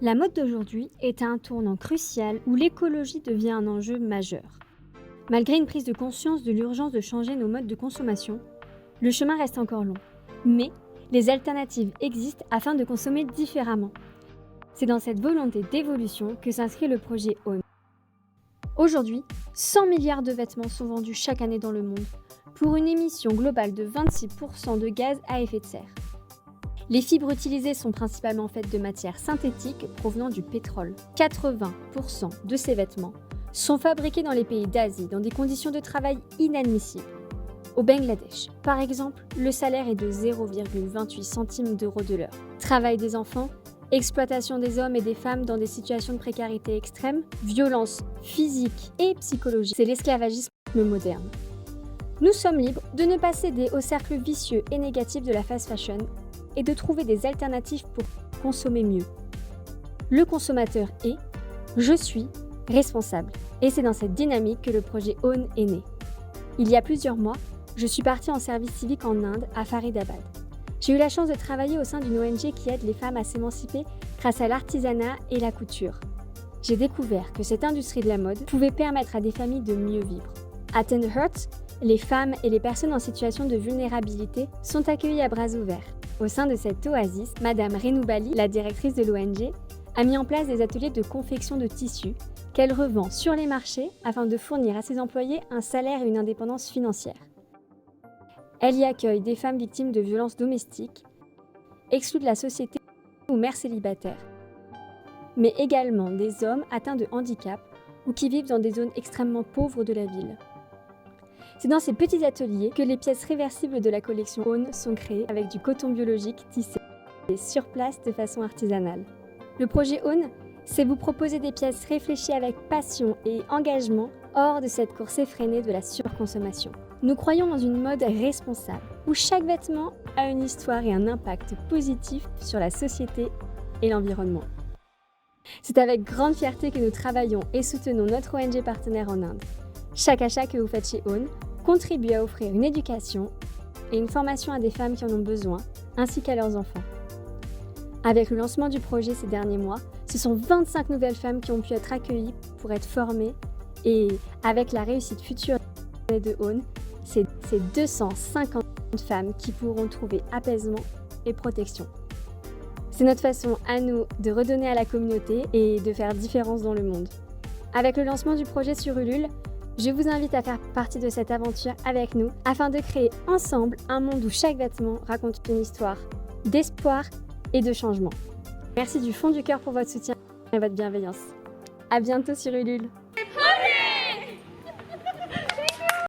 La mode d'aujourd'hui est à un tournant crucial où l'écologie devient un enjeu majeur. Malgré une prise de conscience de l'urgence de changer nos modes de consommation, le chemin reste encore long. Mais les alternatives existent afin de consommer différemment. C'est dans cette volonté d'évolution que s'inscrit le projet Own. Aujourd'hui, 100 milliards de vêtements sont vendus chaque année dans le monde, pour une émission globale de 26% de gaz à effet de serre. Les fibres utilisées sont principalement faites de matières synthétiques provenant du pétrole. 80% de ces vêtements sont fabriqués dans les pays d'Asie dans des conditions de travail inadmissibles. Au Bangladesh, par exemple, le salaire est de 0,28 centimes d'euros de l'heure. Travail des enfants, exploitation des hommes et des femmes dans des situations de précarité extrême, violence physique et psychologique. C'est l'esclavagisme moderne. Nous sommes libres de ne pas céder au cercle vicieux et négatif de la fast fashion et de trouver des alternatives pour consommer mieux. Le consommateur est, je suis, responsable. Et c'est dans cette dynamique que le projet Own est né. Il y a plusieurs mois, je suis partie en service civique en Inde, à Faridabad. J'ai eu la chance de travailler au sein d'une ONG qui aide les femmes à s'émanciper grâce à l'artisanat et la couture. J'ai découvert que cette industrie de la mode pouvait permettre à des familles de mieux vivre. À Tenderheart, les femmes et les personnes en situation de vulnérabilité sont accueillies à bras ouverts. Au sein de cette oasis, Madame Renoubali, la directrice de l'ONG, a mis en place des ateliers de confection de tissus qu'elle revend sur les marchés afin de fournir à ses employés un salaire et une indépendance financière. Elle y accueille des femmes victimes de violences domestiques, exclues de la société ou mères célibataires, mais également des hommes atteints de handicap ou qui vivent dans des zones extrêmement pauvres de la ville. C'est dans ces petits ateliers que les pièces réversibles de la collection Own sont créées avec du coton biologique tissé sur place de façon artisanale. Le projet Own, c'est vous proposer des pièces réfléchies avec passion et engagement hors de cette course effrénée de la surconsommation. Nous croyons dans une mode responsable, où chaque vêtement a une histoire et un impact positif sur la société et l'environnement. C'est avec grande fierté que nous travaillons et soutenons notre ONG partenaire en Inde. Chaque achat que vous faites chez Own contribue à offrir une éducation et une formation à des femmes qui en ont besoin, ainsi qu'à leurs enfants. Avec le lancement du projet ces derniers mois, ce sont 25 nouvelles femmes qui ont pu être accueillies pour être formées et avec la réussite future de Own, c'est 250 femmes qui pourront trouver apaisement et protection. C'est notre façon à nous de redonner à la communauté et de faire différence dans le monde. Avec le lancement du projet sur Ulule, je vous invite à faire partie de cette aventure avec nous afin de créer ensemble un monde où chaque vêtement raconte une histoire d'espoir et de changement. Merci du fond du cœur pour votre soutien et votre bienveillance. À bientôt sur Ulule.